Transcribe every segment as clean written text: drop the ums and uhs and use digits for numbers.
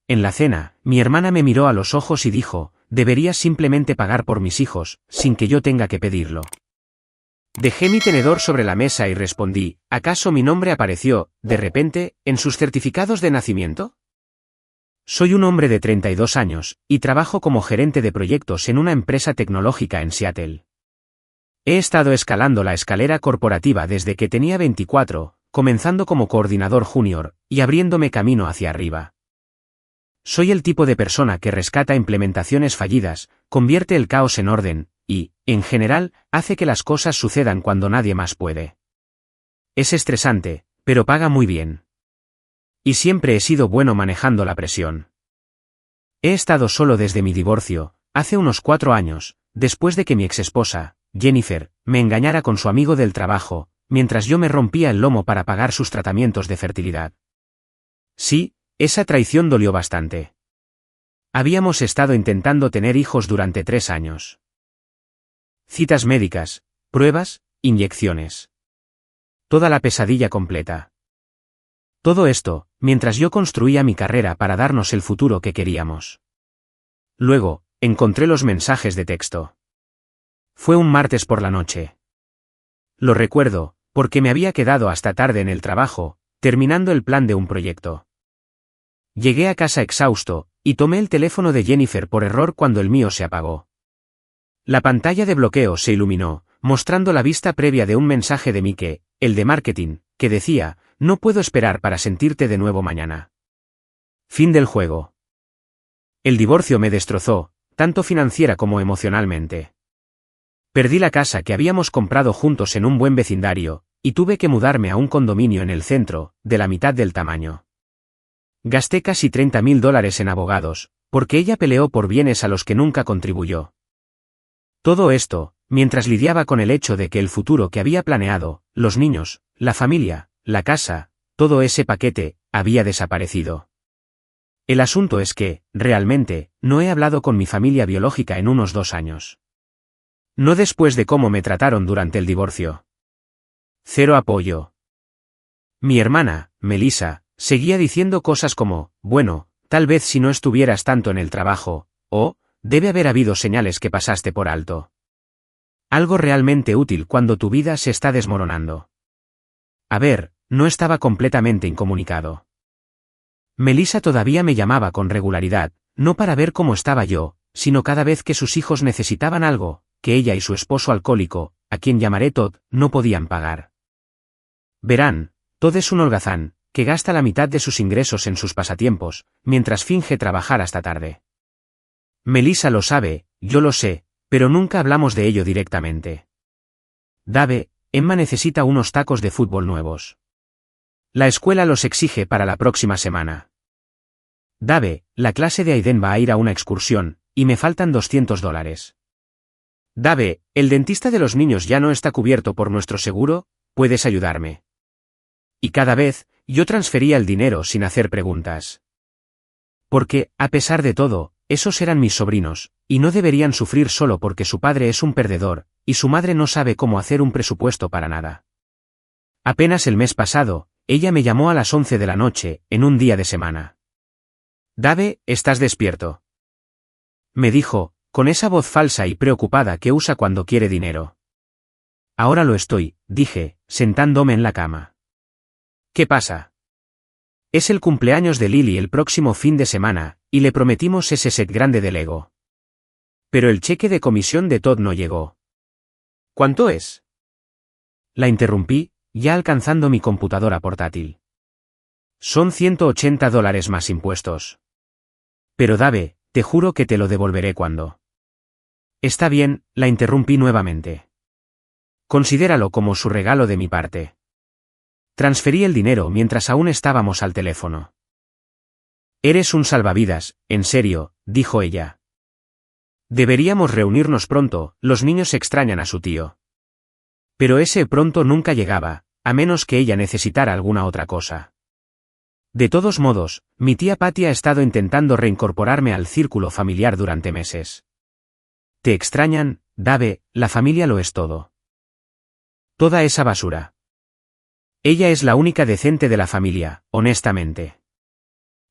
En la cena, mi hermana me miró a los ojos y dijo, deberías simplemente pagar por mis hijos, sin que yo tenga que pedirlo. Dejé mi tenedor sobre la mesa y respondí, ¿acaso mi nombre apareció, de repente, en sus certificados de nacimiento? Soy un hombre de 32 años, y trabajo como gerente de proyectos en una empresa tecnológica en Seattle. He estado escalando la escalera corporativa desde que tenía 24, comenzando como coordinador junior, y abriéndome camino hacia arriba. Soy el tipo de persona que rescata implementaciones fallidas, convierte el caos en orden, y, en general, hace que las cosas sucedan cuando nadie más puede. Es estresante, pero paga muy bien. Y siempre he sido bueno manejando la presión. He estado solo desde mi divorcio, hace unos 4 años, después de que mi exesposa, Jennifer, me engañara con su amigo del trabajo, mientras yo me rompía el lomo para pagar sus tratamientos de fertilidad. Sí, esa traición dolió bastante. Habíamos estado intentando tener hijos durante 3 años. Citas médicas, pruebas, inyecciones. Toda la pesadilla completa. Todo esto, mientras yo construía mi carrera para darnos el futuro que queríamos. Luego, encontré los mensajes de texto. Fue un martes por la noche. Lo recuerdo, porque me había quedado hasta tarde en el trabajo, terminando el plan de un proyecto. Llegué a casa exhausto, y tomé el teléfono de Jennifer por error cuando el mío se apagó. La pantalla de bloqueo se iluminó, mostrando la vista previa de un mensaje de Mike, el de marketing, que decía, no puedo esperar para sentirte de nuevo mañana. Fin del juego. El divorcio me destrozó, tanto financiera como emocionalmente. Perdí la casa que habíamos comprado juntos en un buen vecindario, y tuve que mudarme a un condominio en el centro, de la mitad del tamaño. Gasté casi $30,000 en abogados, porque ella peleó por bienes a los que nunca contribuyó. Todo esto, mientras lidiaba con el hecho de que el futuro que había planeado, los niños, la familia, la casa, todo ese paquete, había desaparecido. El asunto es que, realmente, no he hablado con mi familia biológica en unos 2 años. No después de cómo me trataron durante el divorcio. Cero apoyo. Mi hermana, Melissa, seguía diciendo cosas como, bueno, tal vez si no estuvieras tanto en el trabajo, o, debe haber habido señales que pasaste por alto. Algo realmente útil cuando tu vida se está desmoronando. A ver, no estaba completamente incomunicado. Melissa todavía me llamaba con regularidad, no para ver cómo estaba yo, sino cada vez que sus hijos necesitaban algo, que ella y su esposo alcohólico, a quien llamaré Todd, no podían pagar. Verán, Todd es un holgazán, que gasta la mitad de sus ingresos en sus pasatiempos, mientras finge trabajar hasta tarde. Melissa lo sabe, yo lo sé, pero nunca hablamos de ello directamente. Dave, Emma necesita unos tacos de fútbol nuevos. La escuela los exige para la próxima semana. Dave, la clase de Aiden va a ir a una excursión, y me faltan $200. Dave, el dentista de los niños ya no está cubierto por nuestro seguro, ¿puedes ayudarme? Y cada vez, yo transfería el dinero sin hacer preguntas. Porque, a pesar de todo, esos eran mis sobrinos, y no deberían sufrir solo porque su padre es un perdedor, y su madre no sabe cómo hacer un presupuesto para nada. Apenas el mes pasado, ella me llamó a las 11 de la noche, en un día de semana. Dave, ¿estás despierto? Me dijo, con esa voz falsa y preocupada que usa cuando quiere dinero. Ahora lo estoy, dije, sentándome en la cama. ¿Qué pasa? Es el cumpleaños de Lily el próximo fin de semana, y le prometimos ese set grande de Lego. Pero el cheque de comisión de Todd no llegó. ¿Cuánto es? La interrumpí, ya alcanzando mi computadora portátil. Son $180 más impuestos. Pero Dave, te juro que te lo devolveré cuando. Está bien, la interrumpí nuevamente. Considéralo como su regalo de mi parte. Transferí el dinero mientras aún estábamos al teléfono. Eres un salvavidas, en serio, dijo ella. Deberíamos reunirnos pronto, los niños extrañan a su tío. Pero ese pronto nunca llegaba, a menos que ella necesitara alguna otra cosa. De todos modos, mi tía Patty ha estado intentando reincorporarme al círculo familiar durante meses. ¿Te extrañan, Dave? La familia lo es todo. Toda esa basura. Ella es la única decente de la familia, honestamente.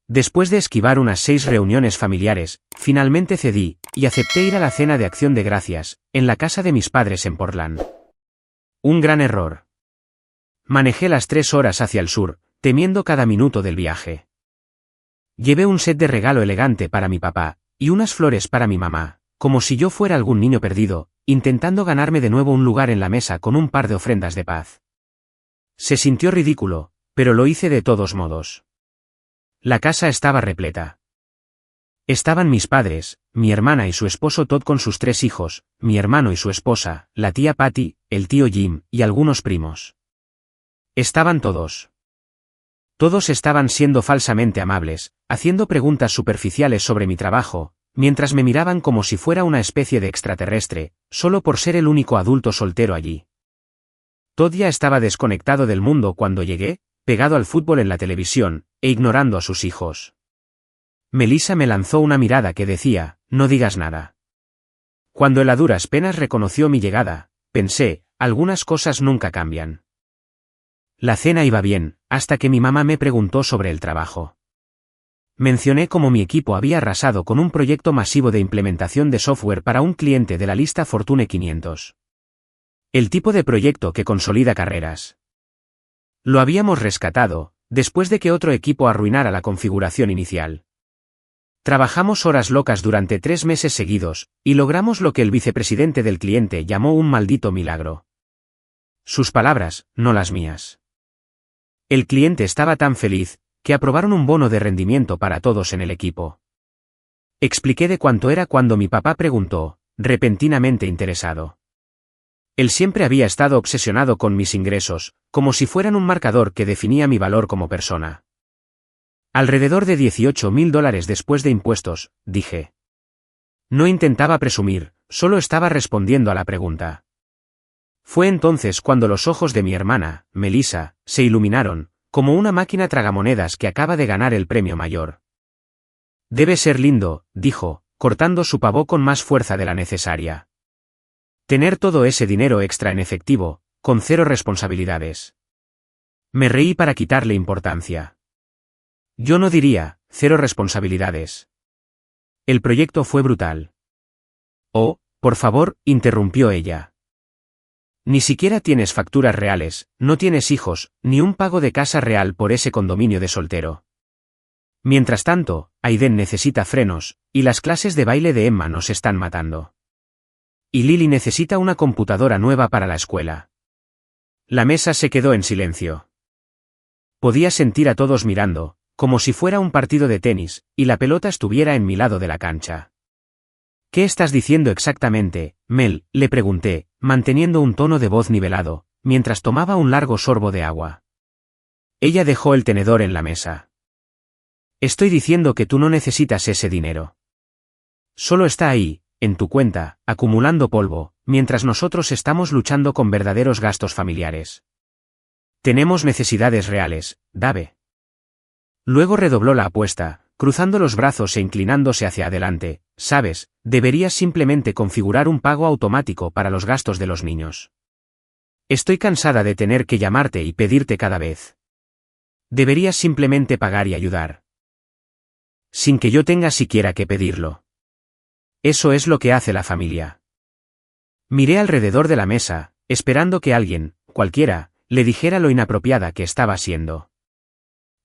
Después de esquivar unas 6 reuniones familiares, finalmente cedí, y acepté ir a la cena de Acción de Gracias, en la casa de mis padres en Portland. Un gran error. Manejé las 3 horas hacia el sur, temiendo cada minuto del viaje. Llevé un set de regalo elegante para mi papá, y unas flores para mi mamá, como si yo fuera algún niño perdido, intentando ganarme de nuevo un lugar en la mesa con un par de ofrendas de paz. Se sintió ridículo, pero lo hice de todos modos. La casa estaba repleta. Estaban mis padres, mi hermana y su esposo Todd con sus 3 hijos, mi hermano y su esposa, la tía Patty, el tío Jim, y algunos primos. Estaban todos. Todos estaban siendo falsamente amables, haciendo preguntas superficiales sobre mi trabajo, mientras me miraban como si fuera una especie de extraterrestre, solo por ser el único adulto soltero allí. Todd ya estaba desconectado del mundo cuando llegué, pegado al fútbol en la televisión, e ignorando a sus hijos. Melissa me lanzó una mirada que decía, no digas nada. Cuando él a duras penas reconoció mi llegada, pensé, algunas cosas nunca cambian. La cena iba bien, hasta que mi mamá me preguntó sobre el trabajo. Mencioné cómo mi equipo había arrasado con un proyecto masivo de implementación de software para un cliente de la lista Fortune 500. El tipo de proyecto que consolida carreras. Lo habíamos rescatado, después de que otro equipo arruinara la configuración inicial. Trabajamos horas locas durante 3 meses seguidos, y logramos lo que el vicepresidente del cliente llamó un maldito milagro. Sus palabras, no las mías. El cliente estaba tan feliz, que aprobaron un bono de rendimiento para todos en el equipo. Expliqué de cuánto era cuando mi papá preguntó, repentinamente interesado. Él siempre había estado obsesionado con mis ingresos, como si fueran un marcador que definía mi valor como persona. Alrededor de $18,000 después de impuestos, dije. No intentaba presumir, solo estaba respondiendo a la pregunta. Fue entonces cuando los ojos de mi hermana, Melissa, se iluminaron, como una máquina tragamonedas que acaba de ganar el premio mayor. Debe ser lindo, dijo, cortando su pavó con más fuerza de la necesaria. Tener todo ese dinero extra en efectivo, con 0 responsabilidades. Me reí para quitarle importancia. Yo no diría, 0 responsabilidades. El proyecto fue brutal. Oh, por favor, interrumpió ella. Ni siquiera tienes facturas reales, no tienes hijos, ni un pago de casa real por ese condominio de soltero. Mientras tanto, Aiden necesita frenos, y las clases de baile de Emma nos están matando. Y Lily necesita una computadora nueva para la escuela. La mesa se quedó en silencio. Podía sentir a todos mirando, como si fuera un partido de tenis, y la pelota estuviera en mi lado de la cancha. ¿Qué estás diciendo exactamente, Mel?, le pregunté, manteniendo un tono de voz nivelado, mientras tomaba un largo sorbo de agua. Ella dejó el tenedor en la mesa. Estoy diciendo que tú no necesitas ese dinero. Solo está ahí, en tu cuenta, acumulando polvo, mientras nosotros estamos luchando con verdaderos gastos familiares. Tenemos necesidades reales, Dave. Luego redobló la apuesta, cruzando los brazos e inclinándose hacia adelante. Sabes, deberías simplemente configurar un pago automático para los gastos de los niños. Estoy cansada de tener que llamarte y pedirte cada vez. Deberías simplemente pagar y ayudar. Sin que yo tenga siquiera que pedirlo. Eso es lo que hace la familia. Miré alrededor de la mesa, esperando que alguien, cualquiera, le dijera lo inapropiada que estaba siendo.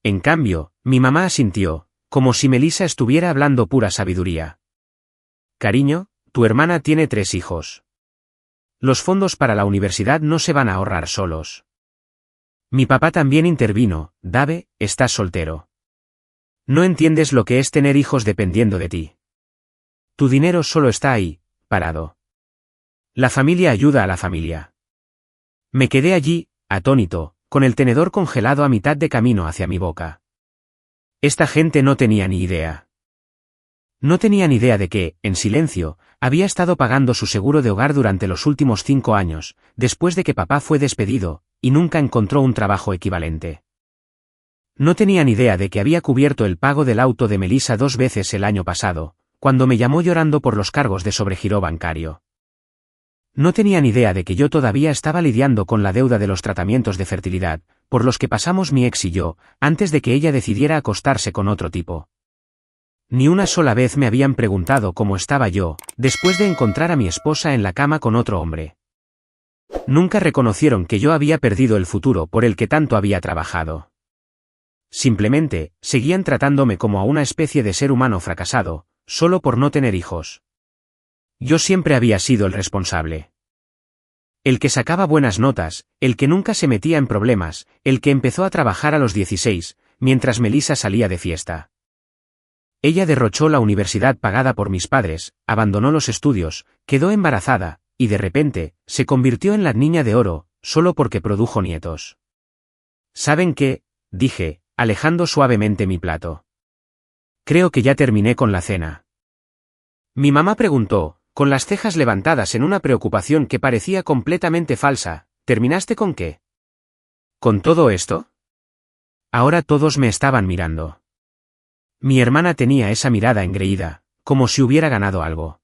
En cambio, mi mamá asintió, como si Melissa estuviera hablando pura sabiduría. Cariño, tu hermana tiene 3 hijos. Los fondos para la universidad no se van a ahorrar solos. Mi papá también intervino, Dave, estás soltero. No entiendes lo que es tener hijos dependiendo de ti. Tu dinero solo está ahí, parado. La familia ayuda a la familia. Me quedé allí, atónito, con el tenedor congelado a mitad de camino hacia mi boca. Esta gente no tenía ni idea. No tenía ni idea de que, en silencio, había estado pagando su seguro de hogar durante los últimos 5 años, después de que papá fue despedido, y nunca encontró un trabajo equivalente. No tenía ni idea de que había cubierto el pago del auto de Melissa 2 veces el año pasado, cuando me llamó llorando por los cargos de sobregiro bancario. No tenía ni idea de que yo todavía estaba lidiando con la deuda de los tratamientos de fertilidad, por los que pasamos mi ex y yo, antes de que ella decidiera acostarse con otro tipo. Ni una sola vez me habían preguntado cómo estaba yo, después de encontrar a mi esposa en la cama con otro hombre. Nunca reconocieron que yo había perdido el futuro por el que tanto había trabajado. Simplemente, seguían tratándome como a una especie de ser humano fracasado, solo por no tener hijos. Yo siempre había sido el responsable. El que sacaba buenas notas, el que nunca se metía en problemas, el que empezó a trabajar a los 16, mientras Melissa salía de fiesta. Ella derrochó la universidad pagada por mis padres, abandonó los estudios, quedó embarazada, y de repente, se convirtió en la niña de oro, solo porque produjo nietos. ¿Saben qué?, dije, alejando suavemente mi plato. Creo que ya terminé con la cena. Mi mamá preguntó, con las cejas levantadas en una preocupación que parecía completamente falsa, ¿terminaste con qué? ¿Con todo esto? Ahora todos me estaban mirando. Mi hermana tenía esa mirada engreída, como si hubiera ganado algo.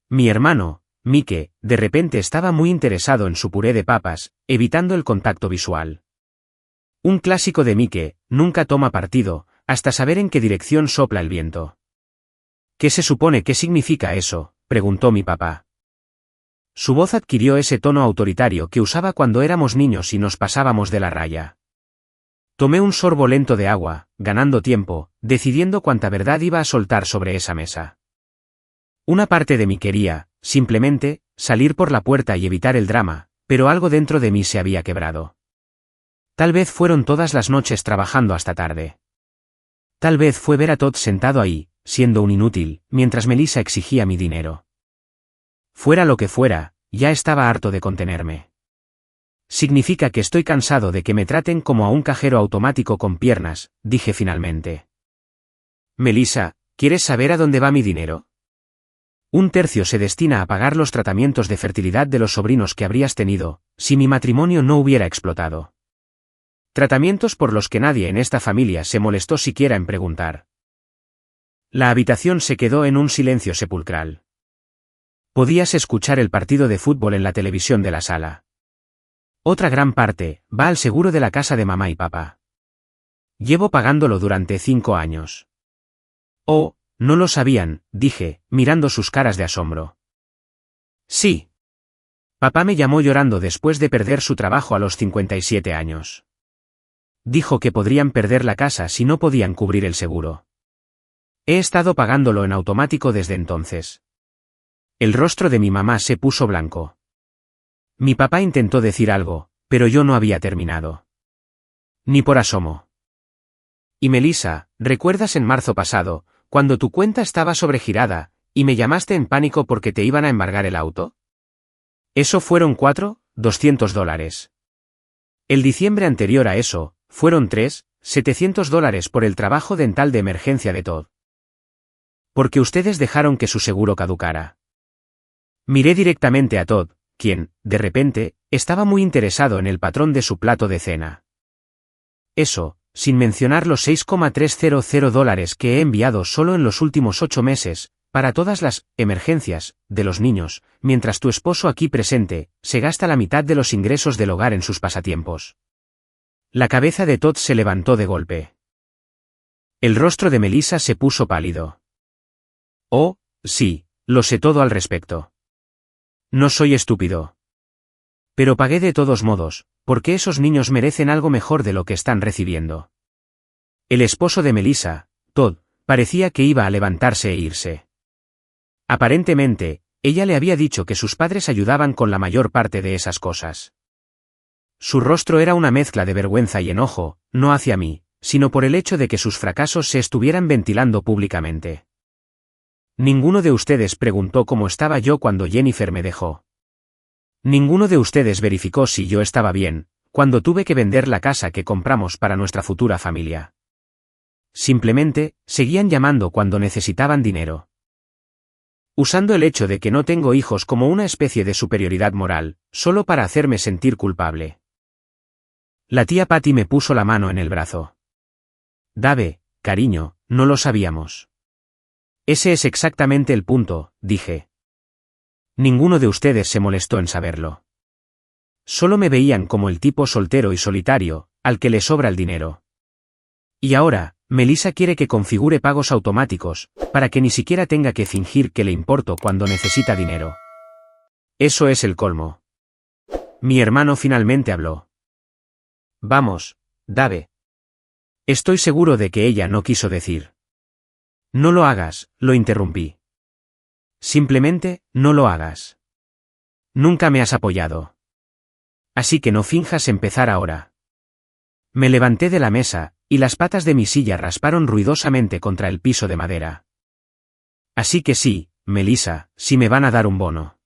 Mi hermano, Mike, de repente estaba muy interesado en su puré de papas, evitando el contacto visual. Un clásico de Mike, nunca toma partido, hasta saber en qué dirección sopla el viento. ¿Qué se supone que significa eso?, preguntó mi papá. Su voz adquirió ese tono autoritario que usaba cuando éramos niños y nos pasábamos de la raya. Tomé un sorbo lento de agua, ganando tiempo, decidiendo cuánta verdad iba a soltar sobre esa mesa. Una parte de mí quería, simplemente, salir por la puerta y evitar el drama, pero algo dentro de mí se había quebrado. Tal vez fueron todas las noches trabajando hasta tarde. Tal vez fue ver a Todd sentado ahí, siendo un inútil, mientras Melissa exigía mi dinero. Fuera lo que fuera, ya estaba harto de contenerme. Significa que estoy cansado de que me traten como a un cajero automático con piernas, dije finalmente. Melissa, ¿quieres saber a dónde va mi dinero? Un tercio se destina a pagar los tratamientos de fertilidad de los sobrinos que habrías tenido, si mi matrimonio no hubiera explotado. Tratamientos por los que nadie en esta familia se molestó siquiera en preguntar. La habitación se quedó en un silencio sepulcral. Podías escuchar el partido de fútbol en la televisión de la sala. Otra gran parte va al seguro de la casa de mamá y papá. Llevo pagándolo durante 5 años. Oh, no lo sabían, dije, mirando sus caras de asombro. Sí. Papá me llamó llorando después de perder su trabajo a los 57 años. Dijo que podrían perder la casa si no podían cubrir el seguro. He estado pagándolo en automático desde entonces. El rostro de mi mamá se puso blanco. Mi papá intentó decir algo, pero yo no había terminado. Ni por asomo. Y Melissa, ¿recuerdas en marzo pasado, cuando tu cuenta estaba sobregirada, y me llamaste en pánico porque te iban a embargar el auto? Eso fueron $200. El diciembre anterior a eso, fueron $700 por el trabajo dental de emergencia de Todd. Porque ustedes dejaron que su seguro caducara. Miré directamente a Todd, quien, de repente, estaba muy interesado en el patrón de su plato de cena. Eso, sin mencionar los $6,300 que he enviado solo en los últimos 8 meses, para todas las emergencias de los niños, mientras tu esposo aquí presente, se gasta la mitad de los ingresos del hogar en sus pasatiempos. La cabeza de Todd se levantó de golpe. El rostro de Melissa se puso pálido. Oh, sí, lo sé todo al respecto. No soy estúpido. Pero pagué de todos modos, porque esos niños merecen algo mejor de lo que están recibiendo. El esposo de Melissa, Todd, parecía que iba a levantarse e irse. Aparentemente, ella le había dicho que sus padres ayudaban con la mayor parte de esas cosas. Su rostro era una mezcla de vergüenza y enojo, no hacia mí, sino por el hecho de que sus fracasos se estuvieran ventilando públicamente. Ninguno de ustedes preguntó cómo estaba yo cuando Jennifer me dejó. Ninguno de ustedes verificó si yo estaba bien, cuando tuve que vender la casa que compramos para nuestra futura familia. Simplemente, seguían llamando cuando necesitaban dinero. Usando el hecho de que no tengo hijos como una especie de superioridad moral, solo para hacerme sentir culpable. La tía Patty me puso la mano en el brazo. Dave, cariño, no lo sabíamos. Ese es exactamente el punto, dije. Ninguno de ustedes se molestó en saberlo. Solo me veían como el tipo soltero y solitario, al que le sobra el dinero. Y ahora, Melissa quiere que configure pagos automáticos, para que ni siquiera tenga que fingir que le importo cuando necesita dinero. Eso es el colmo. Mi hermano finalmente habló. Vamos, Dave. Estoy seguro de que ella no quiso decir. No lo hagas, lo interrumpí. Simplemente, no lo hagas. Nunca me has apoyado. Así que no finjas empezar ahora. Me levanté de la mesa, y las patas de mi silla rasparon ruidosamente contra el piso de madera. Así que sí, Melissa, sí me van a dar un bono.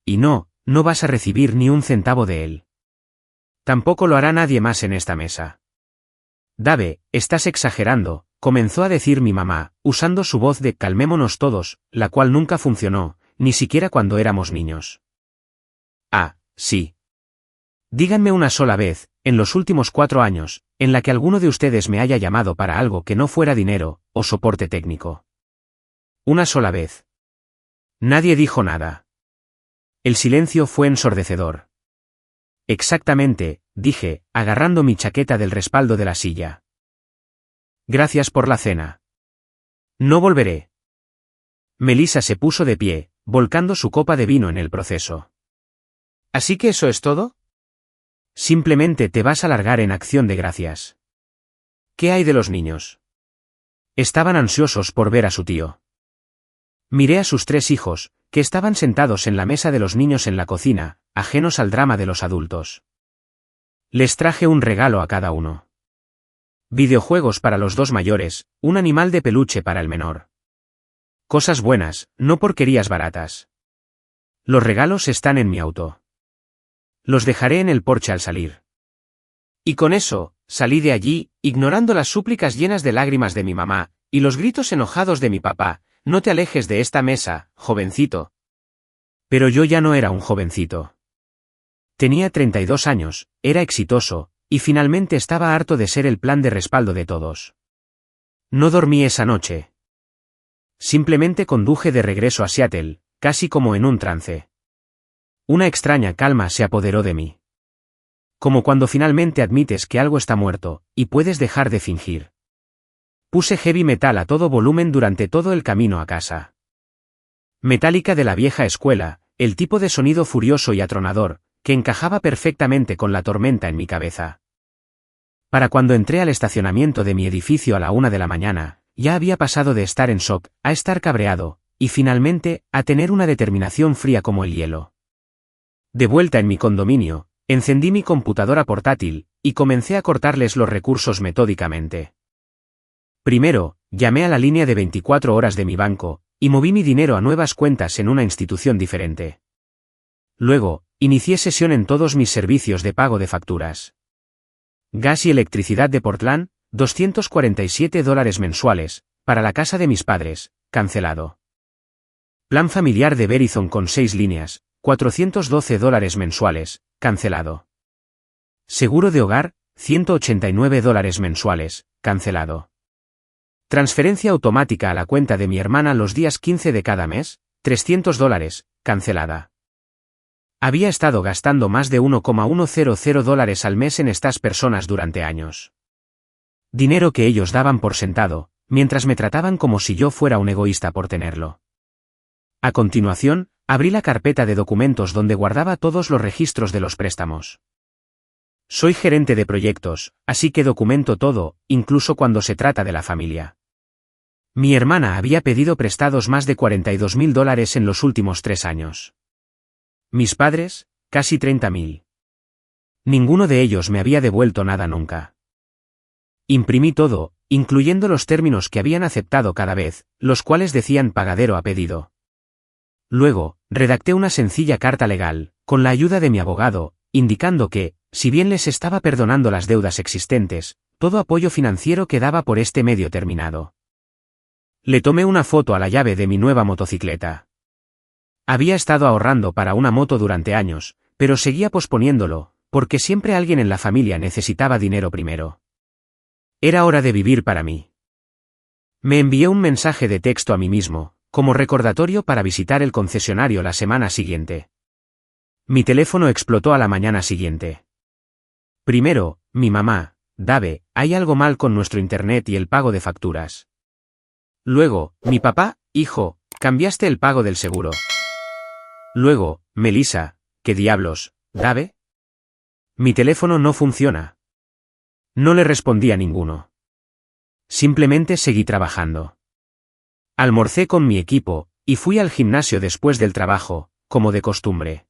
Y no, no vas a recibir ni un centavo de él. Tampoco lo hará nadie más en esta mesa. Dave, estás exagerando, comenzó a decir mi mamá, usando su voz de calmémonos todos, la cual nunca funcionó, ni siquiera cuando éramos niños. Ah, sí. Díganme una sola vez, en los últimos 4 años, en la que alguno de ustedes me haya llamado para algo que no fuera dinero, o soporte técnico. Una sola vez. Nadie dijo nada. El silencio fue ensordecedor. Exactamente, dije, agarrando mi chaqueta del respaldo de la silla. Gracias por la cena. No volveré. Melissa se puso de pie, volcando su copa de vino en el proceso. ¿Así que eso es todo? Simplemente te vas a largar en acción de gracias. ¿Qué hay de los niños? Estaban ansiosos por ver a su tío. Miré a sus 3 hijos, que estaban sentados en la mesa de los niños en la cocina, ajenos al drama de los adultos. Les traje un regalo a cada uno. Videojuegos para los 2 mayores, un animal de peluche para el menor. Cosas buenas, no porquerías baratas. Los regalos están en mi auto. Los dejaré en el porche al salir. Y con eso, salí de allí, ignorando las súplicas llenas de lágrimas de mi mamá, y los gritos enojados de mi papá, no te alejes de esta mesa, jovencito. Pero yo ya no era un jovencito. Tenía 32 años, era exitoso, y finalmente estaba harto de ser el plan de respaldo de todos. No dormí esa noche. Simplemente conduje de regreso a Seattle, casi como en un trance. Una extraña calma se apoderó de mí. Como cuando finalmente admites que algo está muerto, y puedes dejar de fingir. Puse heavy metal a todo volumen durante todo el camino a casa. Metallica de la vieja escuela, el tipo de sonido furioso y atronador, que encajaba perfectamente con la tormenta en mi cabeza. Para cuando entré al estacionamiento de mi edificio a la 1 de la mañana, ya había pasado de estar en shock, a estar cabreado, y finalmente, a tener una determinación fría como el hielo. De vuelta en mi condominio, encendí mi computadora portátil, y comencé a cortarles los recursos metódicamente. Primero, llamé a la línea de 24 horas de mi banco, y moví mi dinero a nuevas cuentas en una institución diferente. Luego, inicié sesión en todos mis servicios de pago de facturas. Gas y electricidad de Portland, $247 mensuales, para la casa de mis padres, cancelado. Plan familiar de Verizon con 6 líneas, $412 mensuales, cancelado. Seguro de hogar, $189 mensuales, cancelado. Transferencia automática a la cuenta de mi hermana los días 15 de cada mes, $300, cancelada. Había estado gastando más de $1,100 al mes en estas personas durante años. Dinero que ellos daban por sentado, mientras me trataban como si yo fuera un egoísta por tenerlo. A continuación, abrí la carpeta de documentos donde guardaba todos los registros de los préstamos. Soy gerente de proyectos, así que documento todo, incluso cuando se trata de la familia. Mi hermana había pedido prestados más de $42,000 en los últimos 3 años. Mis padres, casi 30,000. Ninguno de ellos me había devuelto nada nunca. Imprimí todo, incluyendo los términos que habían aceptado cada vez, los cuales decían pagadero a pedido. Luego, redacté una sencilla carta legal, con la ayuda de mi abogado, indicando que, si bien les estaba perdonando las deudas existentes, todo apoyo financiero quedaba por este medio terminado. Le tomé una foto a la llave de mi nueva motocicleta. Había estado ahorrando para una moto durante años, pero seguía posponiéndolo, porque siempre alguien en la familia necesitaba dinero primero. Era hora de vivir para mí. Me envié un mensaje de texto a mí mismo, como recordatorio para visitar el concesionario la semana siguiente. Mi teléfono explotó a la mañana siguiente. Primero, mi mamá: Dave, hay algo mal con nuestro internet y el pago de facturas. Luego, mi papá: hijo, cambiaste el pago del seguro. Luego, Melissa: ¿qué diablos, Dave? Mi teléfono no funciona. No le respondí a ninguno. Simplemente seguí trabajando. Almorcé con mi equipo, y fui al gimnasio después del trabajo, como de costumbre.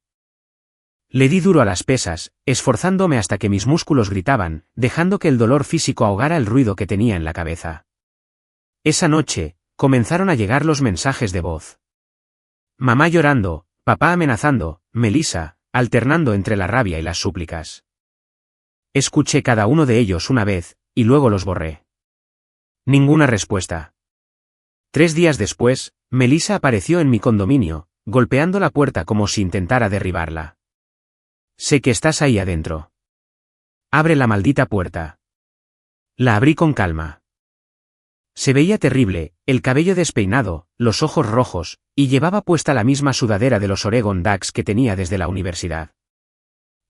Le di duro a las pesas, esforzándome hasta que mis músculos gritaban, dejando que el dolor físico ahogara el ruido que tenía en la cabeza. Esa noche, comenzaron a llegar los mensajes de voz. Mamá llorando, papá amenazando, Melissa, alternando entre la rabia y las súplicas. Escuché cada uno de ellos una vez, y luego los borré. Ninguna respuesta. 3 días después, Melissa apareció en mi condominio, golpeando la puerta como si intentara derribarla. Sé que estás ahí adentro. Abre la maldita puerta. La abrí con calma. Se veía terrible, el cabello despeinado, los ojos rojos, y llevaba puesta la misma sudadera de los Oregon Ducks que tenía desde la universidad.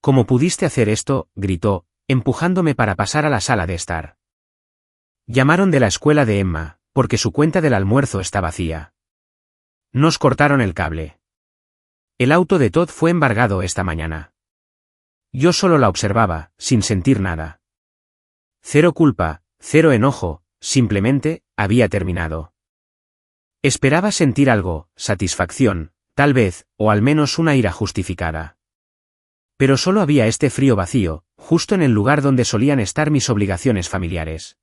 ¿Cómo pudiste hacer esto?, gritó, empujándome para pasar a la sala de estar. Llamaron de la escuela de Emma, porque su cuenta del almuerzo está vacía. Nos cortaron el cable. El auto de Todd fue embargado esta mañana. Yo solo la observaba, sin sentir nada. Cero culpa, cero enojo, simplemente, había terminado. Esperaba sentir algo, satisfacción, tal vez, o al menos una ira justificada. Pero solo había este frío vacío, justo en el lugar donde solían estar mis obligaciones familiares.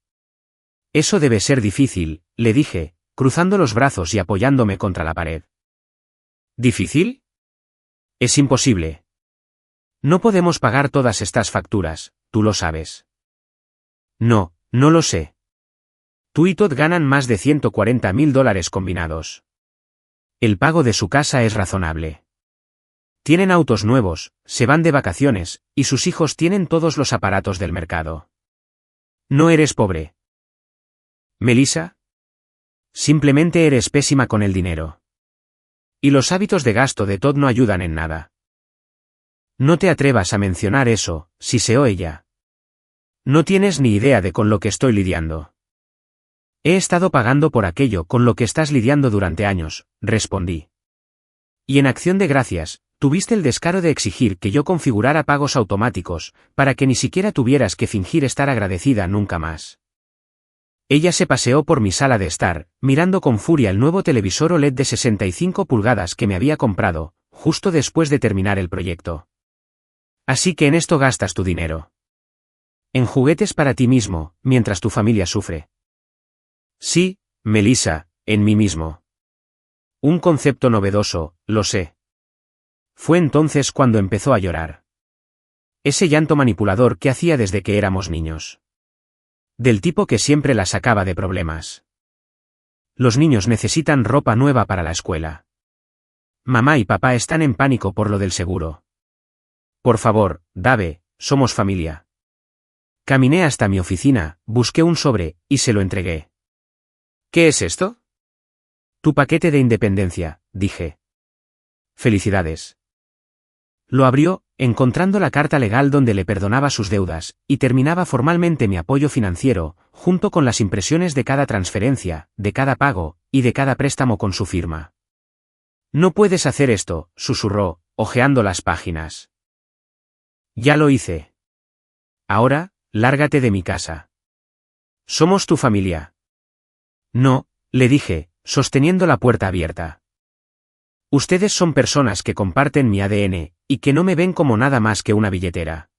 Eso debe ser difícil, le dije, cruzando los brazos y apoyándome contra la pared. ¿Difícil? Es imposible. No podemos pagar todas estas facturas, tú lo sabes. No, no lo sé. Tú y Todd ganan más de $140,000 combinados. El pago de su casa es razonable. Tienen autos nuevos, se van de vacaciones, y sus hijos tienen todos los aparatos del mercado. No eres pobre. Melissa. Simplemente eres pésima con el dinero. Y los hábitos de gasto de Todd no ayudan en nada. No te atrevas a mencionar eso, siseó ella. No tienes ni idea de con lo que estoy lidiando. He estado pagando por aquello con lo que estás lidiando durante años, respondí. Y en acción de gracias, tuviste el descaro de exigir que yo configurara pagos automáticos, para que ni siquiera tuvieras que fingir estar agradecida nunca más. Ella se paseó por mi sala de estar, mirando con furia el nuevo televisor OLED de 65 pulgadas que me había comprado, justo después de terminar el proyecto. Así que en esto gastas tu dinero. En juguetes para ti mismo, mientras tu familia sufre. Sí, Melissa, en mí mismo. Un concepto novedoso, lo sé. Fue entonces cuando empezó a llorar. Ese llanto manipulador que hacía desde que éramos niños. Del tipo que siempre la sacaba de problemas. Los niños necesitan ropa nueva para la escuela. Mamá y papá están en pánico por lo del seguro. Por favor, Dave, somos familia. Caminé hasta mi oficina, busqué un sobre, y se lo entregué. ¿Qué es esto? Tu paquete de independencia, dije. Felicidades. Lo abrió, encontrando la carta legal donde le perdonaba sus deudas, y terminaba formalmente mi apoyo financiero, junto con las impresiones de cada transferencia, de cada pago, y de cada préstamo con su firma. No puedes hacer esto, susurró, hojeando las páginas. Ya lo hice. Ahora, lárgate de mi casa. Somos tu familia. No, le dije, sosteniendo la puerta abierta. Ustedes son personas que comparten mi ADN, y que no me ven como nada más que una billetera.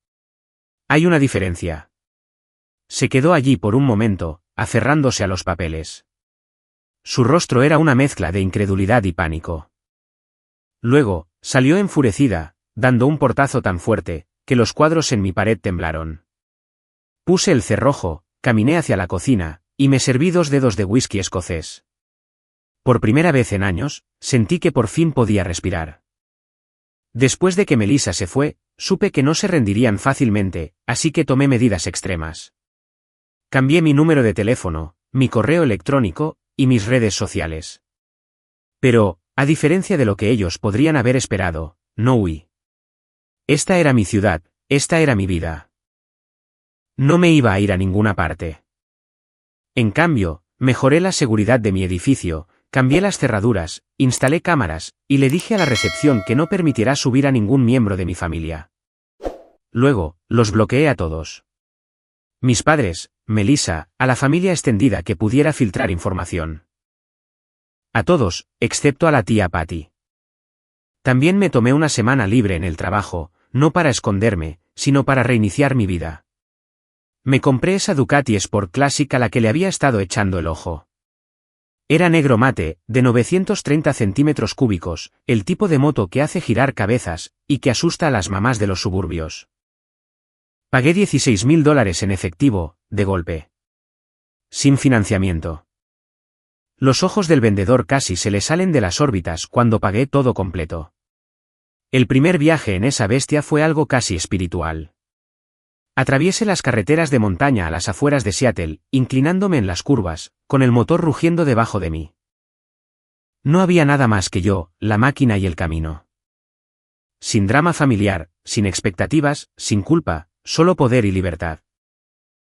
Hay una diferencia. Se quedó allí por un momento, aferrándose a los papeles. Su rostro era una mezcla de incredulidad y pánico. Luego, salió enfurecida, dando un portazo tan fuerte, que los cuadros en mi pared temblaron. Puse el cerrojo, caminé hacia la cocina, y me serví 2 dedos de whisky escocés. Por primera vez en años, sentí que por fin podía respirar. Después de que Melissa se fue, supe que no se rendirían fácilmente, así que tomé medidas extremas. Cambié mi número de teléfono, mi correo electrónico, y mis redes sociales. Pero, a diferencia de lo que ellos podrían haber esperado, no huí. Esta era mi ciudad, esta era mi vida. No me iba a ir a ninguna parte. En cambio, mejoré la seguridad de mi edificio, cambié las cerraduras, instalé cámaras, y le dije a la recepción que no permitirá subir a ningún miembro de mi familia. Luego, los bloqueé a todos. Mis padres, Melissa, a la familia extendida que pudiera filtrar información. A todos, excepto a la tía Patty. También me tomé una semana libre en el trabajo, no para esconderme, sino para reiniciar mi vida. Me compré esa Ducati Sport Classic a la que le había estado echando el ojo. Era negro mate, de 930 centímetros cúbicos, el tipo de moto que hace girar cabezas, y que asusta a las mamás de los suburbios. Pagué $16.000 en efectivo, de golpe. Sin financiamiento. Los ojos del vendedor casi se le salen de las órbitas cuando pagué todo completo. El primer viaje en esa bestia fue algo casi espiritual. Atraviesé las carreteras de montaña a las afueras de Seattle, inclinándome en las curvas, con el motor rugiendo debajo de mí. No había nada más que yo, la máquina y el camino. Sin drama familiar, sin expectativas, sin culpa, solo poder y libertad.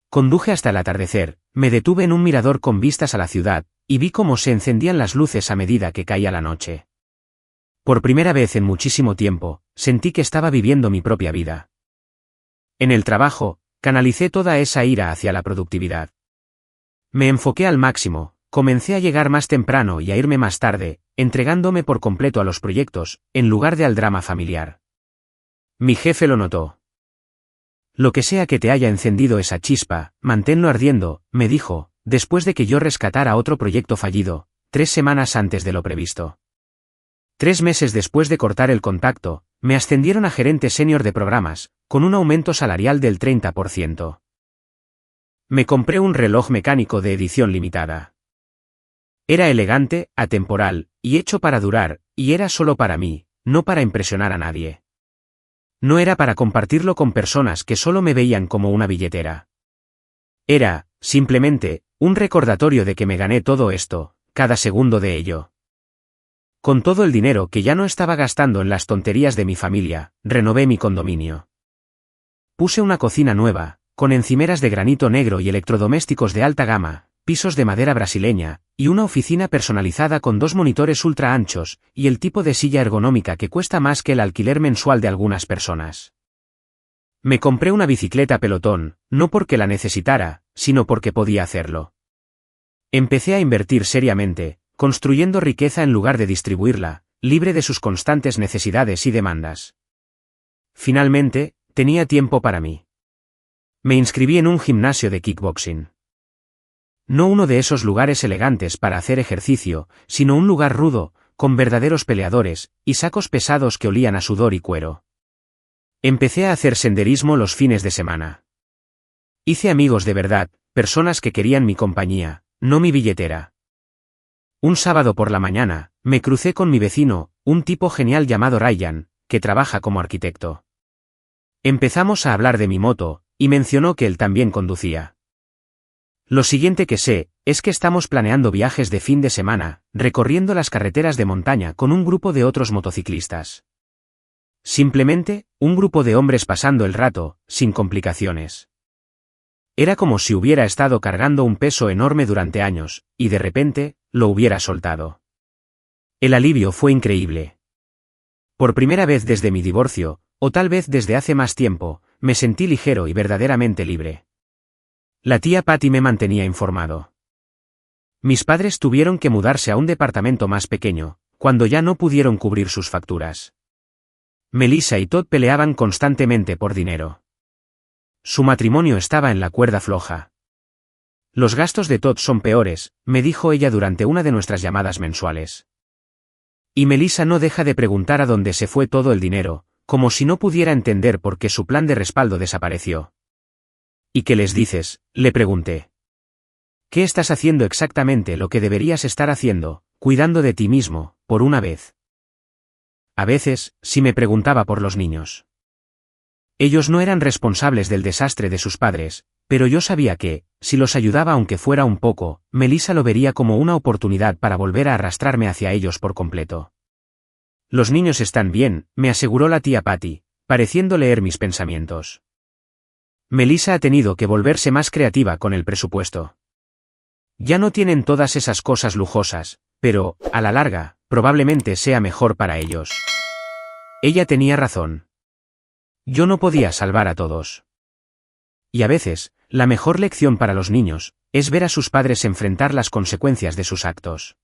Conduje hasta el atardecer, me detuve en un mirador con vistas a la ciudad, y vi cómo se encendían las luces a medida que caía la noche. Por primera vez en muchísimo tiempo, sentí que estaba viviendo mi propia vida. En el trabajo, canalicé toda esa ira hacia la productividad. Me enfoqué al máximo, comencé a llegar más temprano y a irme más tarde, entregándome por completo a los proyectos, en lugar de al drama familiar. Mi jefe lo notó. Lo que sea que te haya encendido esa chispa, manténlo ardiendo, me dijo, después de que yo rescatara otro proyecto fallido, 3 semanas antes de lo previsto. 3 meses después de cortar el contacto, me ascendieron a gerente senior de programas, con un aumento salarial del 30%. Me compré un reloj mecánico de edición limitada. Era elegante, atemporal, y hecho para durar, y era solo para mí, no para impresionar a nadie. No era para compartirlo con personas que solo me veían como una billetera. Era, simplemente, un recordatorio de que me gané todo esto, cada segundo de ello. Con todo el dinero que ya no estaba gastando en las tonterías de mi familia, renové mi condominio. Puse una cocina nueva, con encimeras de granito negro y electrodomésticos de alta gama, pisos de madera brasileña, y una oficina personalizada con 2 monitores ultra anchos, y el tipo de silla ergonómica que cuesta más que el alquiler mensual de algunas personas. Me compré una bicicleta pelotón, no porque la necesitara, sino porque podía hacerlo. Empecé a invertir seriamente, construyendo riqueza en lugar de distribuirla, libre de sus constantes necesidades y demandas. Finalmente, tenía tiempo para mí. Me inscribí en un gimnasio de kickboxing. No uno de esos lugares elegantes para hacer ejercicio, sino un lugar rudo, con verdaderos peleadores, y sacos pesados que olían a sudor y cuero. Empecé a hacer senderismo los fines de semana. Hice amigos de verdad, personas que querían mi compañía, no mi billetera. Un sábado por la mañana, me crucé con mi vecino, un tipo genial llamado Ryan, que trabaja como arquitecto. Empezamos a hablar de mi moto, y mencionó que él también conducía. Lo siguiente que sé, es que estamos planeando viajes de fin de semana, recorriendo las carreteras de montaña con un grupo de otros motociclistas. Simplemente, un grupo de hombres pasando el rato, sin complicaciones. Era como si hubiera estado cargando un peso enorme durante años, y de repente, lo hubiera soltado. El alivio fue increíble. Por primera vez desde mi divorcio, o tal vez desde hace más tiempo, me sentí ligero y verdaderamente libre. La tía Patty me mantenía informado. Mis padres tuvieron que mudarse a un departamento más pequeño, cuando ya no pudieron cubrir sus facturas. Melissa y Todd peleaban constantemente por dinero. Su matrimonio estaba en la cuerda floja. Los gastos de Todd son peores, me dijo ella durante una de nuestras llamadas mensuales. Y Melissa no deja de preguntar a dónde se fue todo el dinero, como si no pudiera entender por qué su plan de respaldo desapareció. ¿Y qué les dices?, le pregunté. ¿Qué estás haciendo exactamente lo que deberías estar haciendo, cuidando de ti mismo, por una vez? A veces, sí me preguntaba por los niños. Ellos no eran responsables del desastre de sus padres, pero yo sabía que, si los ayudaba aunque fuera un poco, Melissa lo vería como una oportunidad para volver a arrastrarme hacia ellos por completo. Los niños están bien, me aseguró la tía Patty, pareciendo leer mis pensamientos. Melissa ha tenido que volverse más creativa con el presupuesto. Ya no tienen todas esas cosas lujosas, pero, a la larga, probablemente sea mejor para ellos. Ella tenía razón. Yo no podía salvar a todos. Y a veces, la mejor lección para los niños, es ver a sus padres enfrentar las consecuencias de sus actos.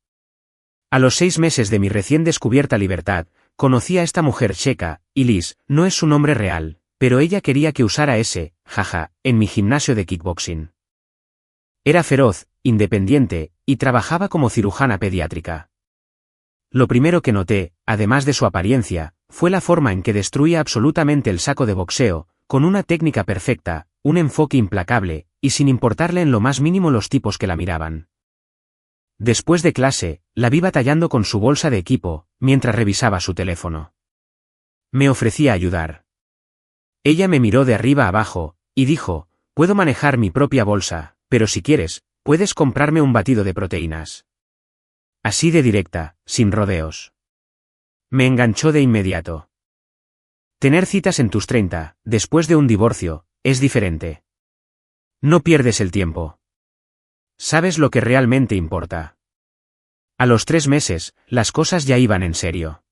A los 6 meses de mi recién descubierta libertad, conocí a esta mujer checa, y Liz, no es su nombre real, pero ella quería que usara ese, jaja, en mi gimnasio de kickboxing. Era feroz, independiente, y trabajaba como cirujana pediátrica. Lo primero que noté, además de su apariencia, fue la forma en que destruía absolutamente el saco de boxeo, con una técnica perfecta, un enfoque implacable, y sin importarle en lo más mínimo los tipos que la miraban. Después de clase, la vi batallando con su bolsa de equipo, mientras revisaba su teléfono. Me ofrecía ayudar. Ella me miró de arriba abajo, y dijo, puedo manejar mi propia bolsa, pero si quieres, puedes comprarme un batido de proteínas. Así de directa, sin rodeos. Me enganchó de inmediato. Tener citas en tus 30, después de un divorcio, es diferente. No pierdes el tiempo. Sabes lo que realmente importa. A los 3 meses, las cosas ya iban en serio.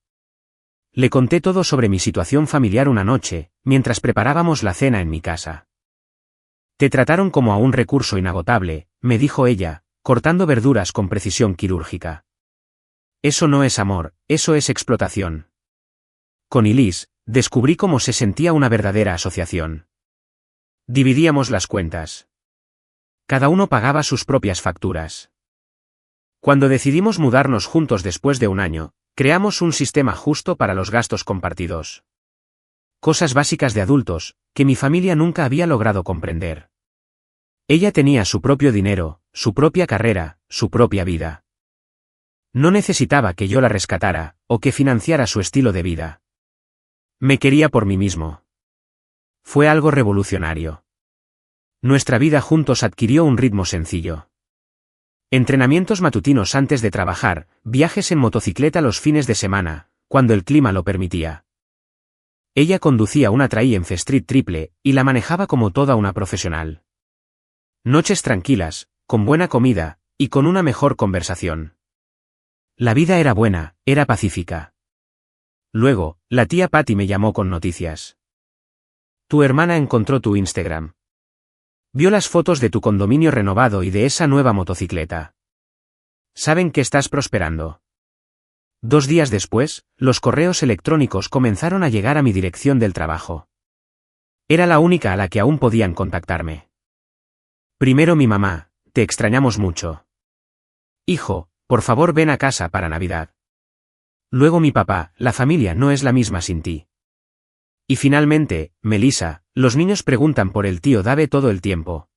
Le conté todo sobre mi situación familiar una noche, mientras preparábamos la cena en mi casa. Te trataron como a un recurso inagotable, me dijo ella, cortando verduras con precisión quirúrgica. Eso no es amor, eso es explotación. Con Elise, descubrí cómo se sentía una verdadera asociación. Dividíamos las cuentas. Cada uno pagaba sus propias facturas. Cuando decidimos mudarnos juntos después de un año, creamos un sistema justo para los gastos compartidos. Cosas básicas de adultos, que mi familia nunca había logrado comprender. Ella tenía su propio dinero, su propia carrera, su propia vida. No necesitaba que yo la rescatara, o que financiara su estilo de vida. Me quería por mí mismo. Fue algo revolucionario. Nuestra vida juntos adquirió un ritmo sencillo. Entrenamientos matutinos antes de trabajar, viajes en motocicleta los fines de semana, cuando el clima lo permitía. Ella conducía una Triumph Street triple, y la manejaba como toda una profesional. Noches tranquilas, con buena comida, y con una mejor conversación. La vida era buena, era pacífica. Luego, la tía Patty me llamó con noticias. Tu hermana encontró tu Instagram. Vio las fotos de tu condominio renovado y de esa nueva motocicleta. Saben que estás prosperando. 2 días después, los correos electrónicos comenzaron a llegar a mi dirección del trabajo. Era la única a la que aún podían contactarme. Primero mi mamá, te extrañamos mucho. Hijo, por favor ven a casa para Navidad. Luego mi papá, la familia no es la misma sin ti. Y finalmente, Melissa, los niños preguntan por el tío Dave todo el tiempo.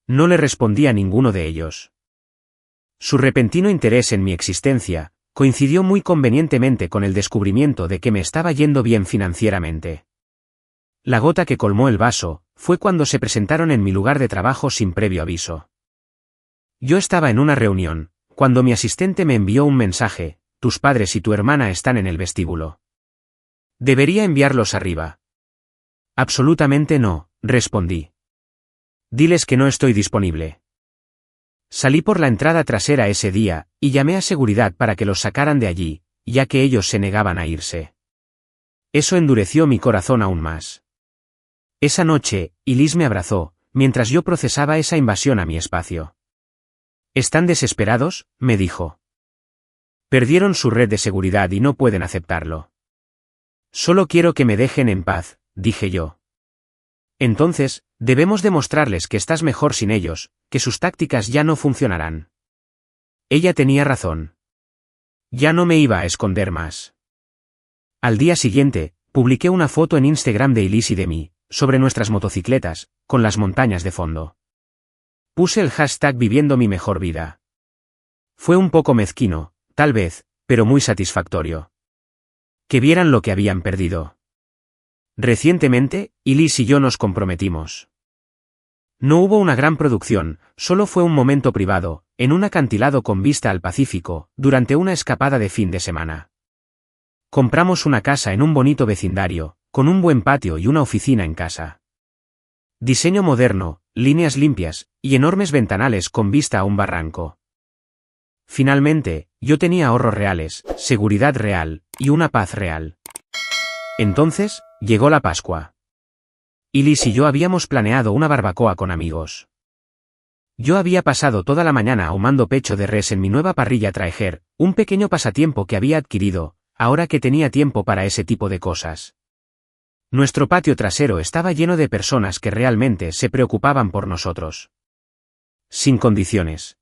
No le respondí a ninguno de ellos. Su repentino interés en mi existencia coincidió muy convenientemente con el descubrimiento de que me estaba yendo bien financieramente. La gota que colmó el vaso fue cuando se presentaron en mi lugar de trabajo sin previo aviso. Yo estaba en una reunión, cuando mi asistente me envió un mensaje: tus padres y tu hermana están en el vestíbulo. ¿Debería enviarlos arriba? Absolutamente no, respondí. Diles que no estoy disponible. Salí por la entrada trasera ese día, y llamé a seguridad para que los sacaran de allí, ya que ellos se negaban a irse. Eso endureció mi corazón aún más. Esa noche, Elise me abrazó, mientras yo procesaba esa invasión a mi espacio. ¿Están desesperados?, me dijo. Perdieron su red de seguridad y no pueden aceptarlo. Solo quiero que me dejen en paz, dije yo. Entonces, debemos demostrarles que estás mejor sin ellos, que sus tácticas ya no funcionarán. Ella tenía razón. Ya no me iba a esconder más. Al día siguiente, publiqué una foto en Instagram de Elise y de mí, sobre nuestras motocicletas, con las montañas de fondo. Puse el hashtag viviendo mi mejor vida. Fue un poco mezquino, tal vez, pero muy satisfactorio. Que vieran lo que habían perdido. Recientemente, Elise y yo nos comprometimos. No hubo una gran producción, solo fue un momento privado, en un acantilado con vista al Pacífico, durante una escapada de fin de semana. Compramos una casa en un bonito vecindario, con un buen patio y una oficina en casa. Diseño moderno, líneas limpias, y enormes ventanales con vista a un barranco. Finalmente, yo tenía ahorros reales, seguridad real, y una paz real. Entonces, llegó la Pascua. Y Liz y yo habíamos planeado una barbacoa con amigos. Yo había pasado toda la mañana ahumando pecho de res en mi nueva parrilla Traeger, un pequeño pasatiempo que había adquirido, ahora que tenía tiempo para ese tipo de cosas. Nuestro patio trasero estaba lleno de personas que realmente se preocupaban por nosotros. Sin condiciones.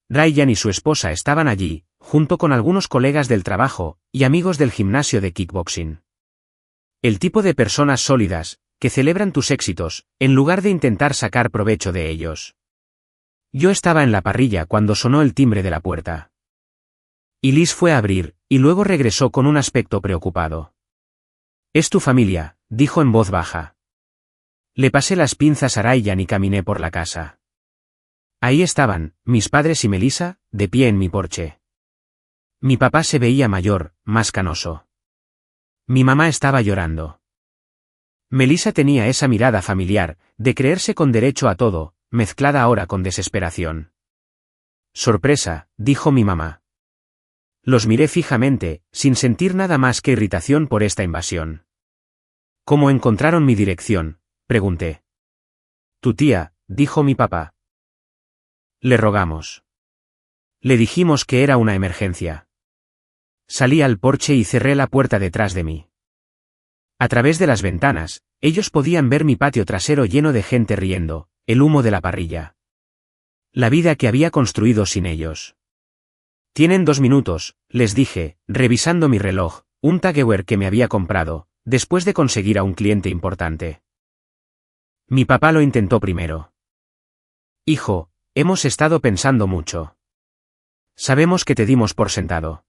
Ryan y su esposa estaban allí, junto con algunos colegas del trabajo y amigos del gimnasio de kickboxing. El tipo de personas sólidas, que celebran tus éxitos, en lugar de intentar sacar provecho de ellos. Yo estaba en la parrilla cuando sonó el timbre de la puerta. Y Liz fue a abrir, y luego regresó con un aspecto preocupado. «Es tu familia», dijo en voz baja. Le pasé las pinzas a Ryan y caminé por la casa. Ahí estaban, mis padres y Melissa, de pie en mi porche. Mi papá se veía mayor, más canoso. Mi mamá estaba llorando. Melissa tenía esa mirada familiar, de creerse con derecho a todo, mezclada ahora con desesperación. «Sorpresa», dijo mi mamá. Los miré fijamente, sin sentir nada más que irritación por esta invasión. «¿Cómo encontraron mi dirección?», pregunté. «Tu tía», dijo mi papá. Le rogamos. Le dijimos que era una emergencia. Salí al porche y cerré la puerta detrás de mí. A través de las ventanas, ellos podían ver mi patio trasero lleno de gente riendo, el humo de la parrilla. La vida que había construido sin ellos. «Tienen 2 minutos», les dije, revisando mi reloj, un Tageuer que me había comprado, después de conseguir a un cliente importante. Mi papá lo intentó primero. «Hijo, hemos estado pensando mucho. Sabemos que te dimos por sentado.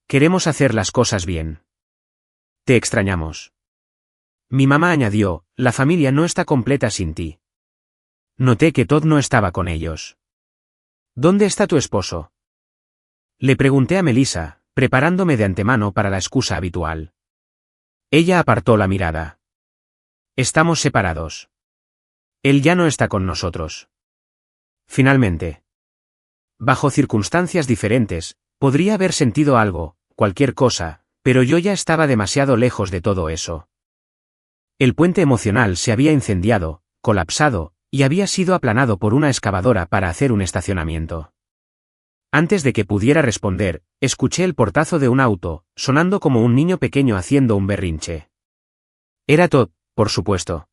Queremos hacer las cosas bien. Te extrañamos». Mi mamá añadió, «La familia no está completa sin ti». Noté que Todd no estaba con ellos. «¿Dónde está tu esposo?», le pregunté a Melissa, preparándome de antemano para la excusa habitual. Ella apartó la mirada. «Estamos separados. Él ya no está con nosotros». Finalmente. Bajo circunstancias diferentes, podría haber sentido algo, cualquier cosa, pero yo ya estaba demasiado lejos de todo eso. El puente emocional se había incendiado, colapsado, y había sido aplanado por una excavadora para hacer un estacionamiento. Antes de que pudiera responder, escuché el portazo de un auto, sonando como un niño pequeño haciendo un berrinche. Era Todd, por supuesto.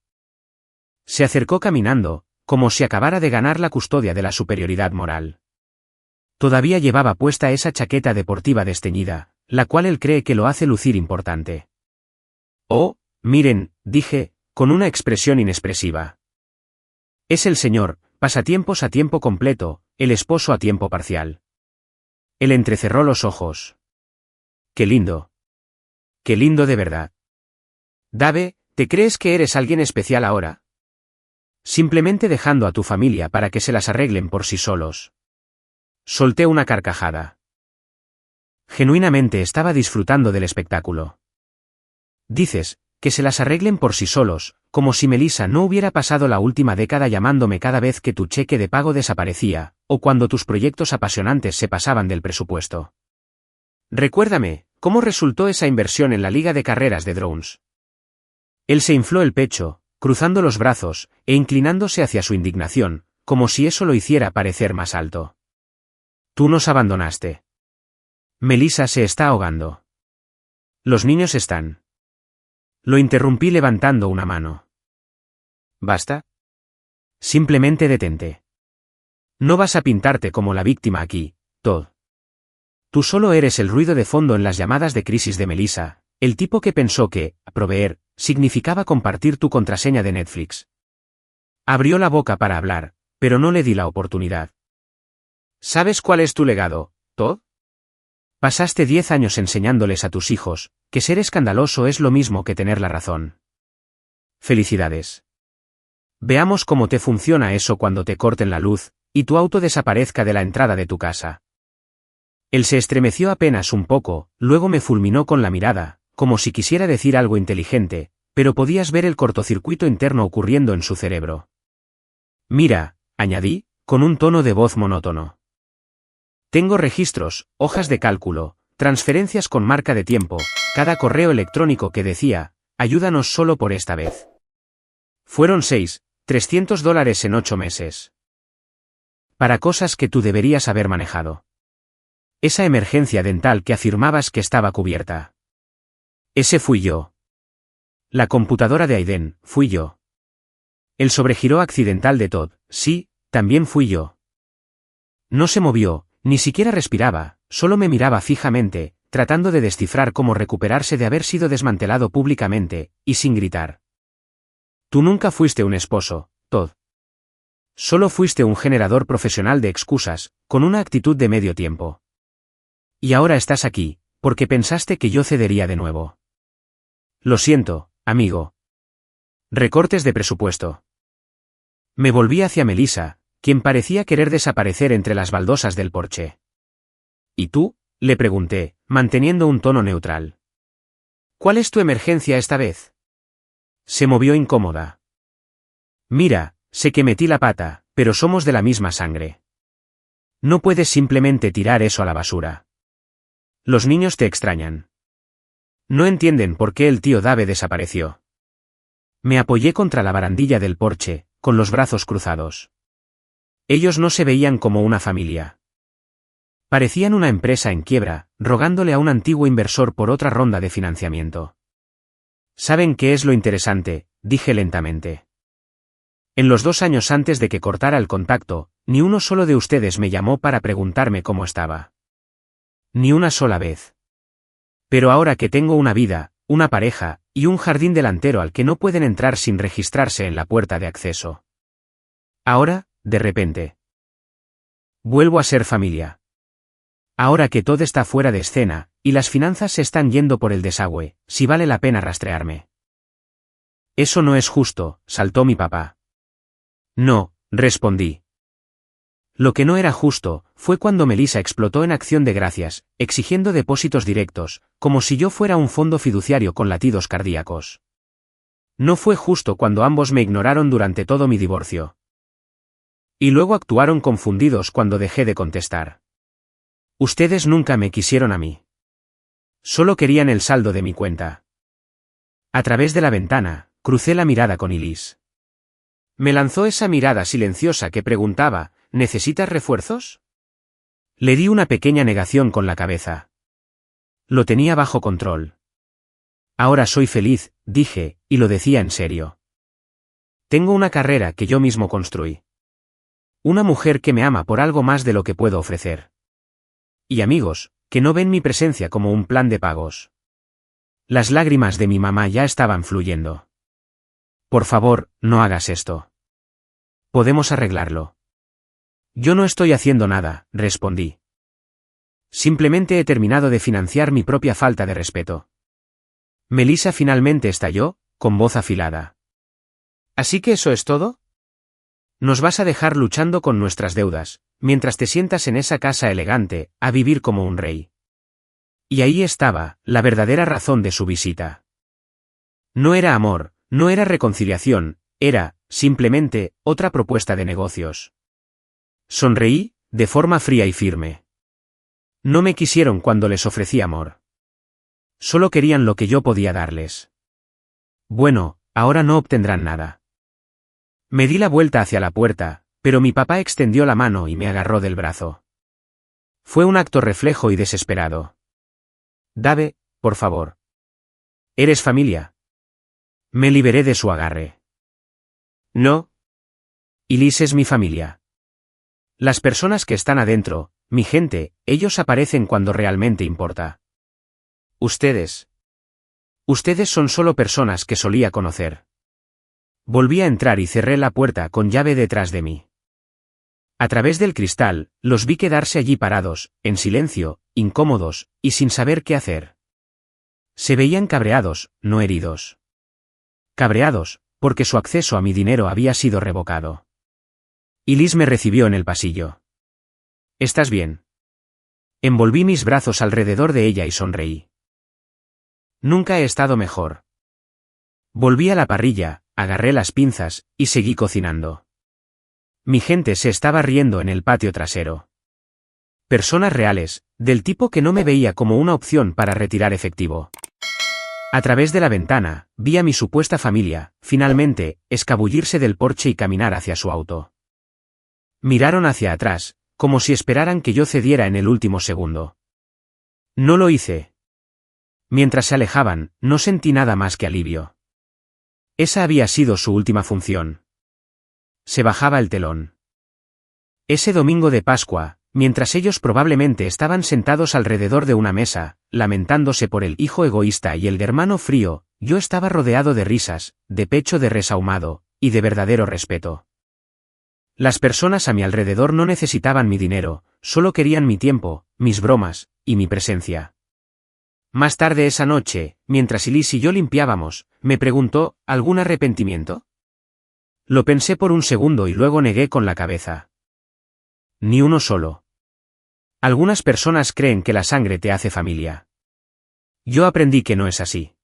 Se acercó caminando, como si acabara de ganar la custodia de la superioridad moral. Todavía llevaba puesta esa chaqueta deportiva desteñida, la cual él cree que lo hace lucir importante. «Oh, miren», dije, con una expresión inexpresiva. «Es el señor, pasatiempos a tiempo completo, el esposo a tiempo parcial». Él entrecerró los ojos. «Qué lindo. Qué lindo de verdad. Dave, ¿te crees que eres alguien especial ahora? Simplemente dejando a tu familia para que se las arreglen por sí solos». Solté una carcajada. Genuinamente estaba disfrutando del espectáculo. «Dices, que se las arreglen por sí solos, como si Melissa no hubiera pasado la última década llamándome cada vez que tu cheque de pago desaparecía, o cuando tus proyectos apasionantes se pasaban del presupuesto. Recuérdame, ¿cómo resultó esa inversión en la liga de carreras de drones?» Él se infló el pecho, cruzando los brazos, e inclinándose hacia su indignación, como si eso lo hiciera parecer más alto. «Tú nos abandonaste. Melissa se está ahogando. Los niños están». Lo interrumpí levantando una mano. «¿Basta? Simplemente detente. No vas a pintarte como la víctima aquí, Todd. Tú solo eres el ruido de fondo en las llamadas de crisis de Melissa, el tipo que pensó que, proveer, significaba compartir tu contraseña de Netflix». Abrió la boca para hablar, pero no le di la oportunidad. «¿Sabes cuál es tu legado, Todd? Pasaste 10 años enseñándoles a tus hijos que ser escandaloso es lo mismo que tener la razón. Felicidades. Veamos cómo te funciona eso cuando te corten la luz, y tu auto desaparezca de la entrada de tu casa». Él se estremeció apenas un poco, luego me fulminó con la mirada, como si quisiera decir algo inteligente, pero podías ver el cortocircuito interno ocurriendo en su cerebro. Mira, añadí, con un tono de voz monótono. Tengo registros, hojas de cálculo, transferencias con marca de tiempo, cada correo electrónico que decía, ayúdanos solo por esta vez. Fueron $300 en 8 meses. Para cosas que tú deberías haber manejado. Esa emergencia dental que afirmabas que estaba cubierta. Ese fui yo. La computadora de Aiden, fui yo. El sobregiro accidental de Todd, sí, también fui yo. No se movió, ni siquiera respiraba, solo me miraba fijamente, tratando de descifrar cómo recuperarse de haber sido desmantelado públicamente, y sin gritar. Tú nunca fuiste un esposo, Todd. Solo fuiste un generador profesional de excusas, con una actitud de medio tiempo. Y ahora estás aquí, porque pensaste que yo cedería de nuevo. Lo siento, amigo. Recortes de presupuesto. Me volví hacia Melissa, quien parecía querer desaparecer entre las baldosas del porche. ¿Y tú?, le pregunté, manteniendo un tono neutral. ¿Cuál es tu emergencia esta vez? Se movió incómoda. Mira, sé que metí la pata, pero somos de la misma sangre. No puedes simplemente tirar eso a la basura. Los niños te extrañan. No entienden por qué el tío Dave desapareció. Me apoyé contra la barandilla del porche, con los brazos cruzados. Ellos no se veían como una familia. Parecían una empresa en quiebra, rogándole a un antiguo inversor por otra ronda de financiamiento. ¿Saben qué es lo interesante?, dije lentamente. En los 2 años antes de que cortara el contacto, ni uno solo de ustedes me llamó para preguntarme cómo estaba. Ni una sola vez. Pero ahora que tengo una vida, una pareja, y un jardín delantero al que no pueden entrar sin registrarse en la puerta de acceso. Ahora, de repente. Vuelvo a ser familia. Ahora que todo está fuera de escena, y las finanzas se están yendo por el desagüe, si vale la pena rastrearme. Eso no es justo, saltó mi papá. No, respondí. Lo que no era justo, fue cuando Melissa explotó en acción de gracias, exigiendo depósitos directos, como si yo fuera un fondo fiduciario con latidos cardíacos. No fue justo cuando ambos me ignoraron durante todo mi divorcio. Y luego actuaron confundidos cuando dejé de contestar. Ustedes nunca me quisieron a mí. Solo querían el saldo de mi cuenta. A través de la ventana, crucé la mirada con Elise. Me lanzó esa mirada silenciosa que preguntaba, ¿necesitas refuerzos? Le di una pequeña negación con la cabeza. Lo tenía bajo control. Ahora soy feliz, dije, y lo decía en serio. Tengo una carrera que yo mismo construí. Una mujer que me ama por algo más de lo que puedo ofrecer. Y amigos, que no ven mi presencia como un plan de pagos. Las lágrimas de mi mamá ya estaban fluyendo. Por favor, no hagas esto. Podemos arreglarlo. Yo no estoy haciendo nada, respondí. Simplemente he terminado de financiar mi propia falta de respeto. Melissa finalmente estalló, con voz afilada. ¿Así que eso es todo? Nos vas a dejar luchando con nuestras deudas, mientras te sientas en esa casa elegante, a vivir como un rey. Y ahí estaba, la verdadera razón de su visita. No era amor, no era reconciliación, era, simplemente, otra propuesta de negocios. Sonreí, de forma fría y firme. No me quisieron cuando les ofrecí amor. Solo querían lo que yo podía darles. Bueno, ahora no obtendrán nada. Me di la vuelta hacia la puerta, pero mi papá extendió la mano y me agarró del brazo. Fue un acto reflejo y desesperado. Dave, por favor. ¿Eres familia? Me liberé de su agarre. No. Elise es mi familia. Las personas que están adentro, mi gente, ellos aparecen cuando realmente importa. Ustedes. Ustedes son solo personas que solía conocer. Volví a entrar y cerré la puerta con llave detrás de mí. A través del cristal, los vi quedarse allí parados, en silencio, incómodos, y sin saber qué hacer. Se veían cabreados, no heridos. Cabreados, porque su acceso a mi dinero había sido revocado. Elise me recibió en el pasillo. ¿Estás bien? Envolví mis brazos alrededor de ella y sonreí. Nunca he estado mejor. Volví a la parrilla, agarré las pinzas, y seguí cocinando. Mi gente se estaba riendo en el patio trasero. Personas reales, del tipo que no me veía como una opción para retirar efectivo. A través de la ventana, vi a mi supuesta familia, finalmente, escabullirse del porche y caminar hacia su auto. Miraron hacia atrás, como si esperaran que yo cediera en el último segundo. No lo hice. Mientras se alejaban, no sentí nada más que alivio. Esa había sido su última función. Se bajaba el telón. Ese domingo de Pascua, mientras ellos probablemente estaban sentados alrededor de una mesa, lamentándose por el hijo egoísta y el hermano frío, yo estaba rodeado de risas, de pecho de res ahumado, y de verdadero respeto. Las personas a mi alrededor no necesitaban mi dinero, solo querían mi tiempo, mis bromas, y mi presencia. Más tarde esa noche, mientras Elise y yo limpiábamos, me preguntó, ¿algún arrepentimiento? Lo pensé por un segundo y luego negué con la cabeza. Ni uno solo. Algunas personas creen que la sangre te hace familia. Yo aprendí que no es así.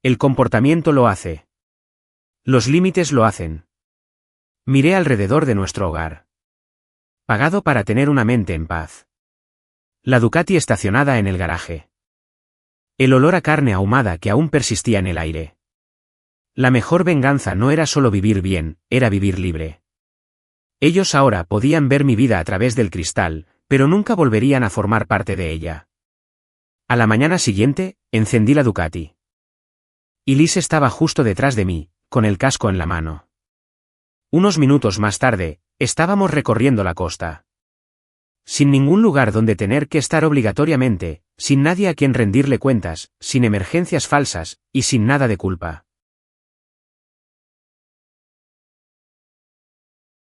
El comportamiento lo hace. Los límites lo hacen. Miré alrededor de nuestro hogar. Pagado para tener una mente en paz. La Ducati estacionada en el garaje. El olor a carne ahumada que aún persistía en el aire. La mejor venganza no era solo vivir bien, era vivir libre. Ellos ahora podían ver mi vida a través del cristal, pero nunca volverían a formar parte de ella. A la mañana siguiente, encendí la Ducati. Elise estaba justo detrás de mí, con el casco en la mano. Unos minutos más tarde, estábamos recorriendo la costa. Sin ningún lugar donde tener que estar obligatoriamente, sin nadie a quien rendirle cuentas, sin emergencias falsas, y sin nada de culpa.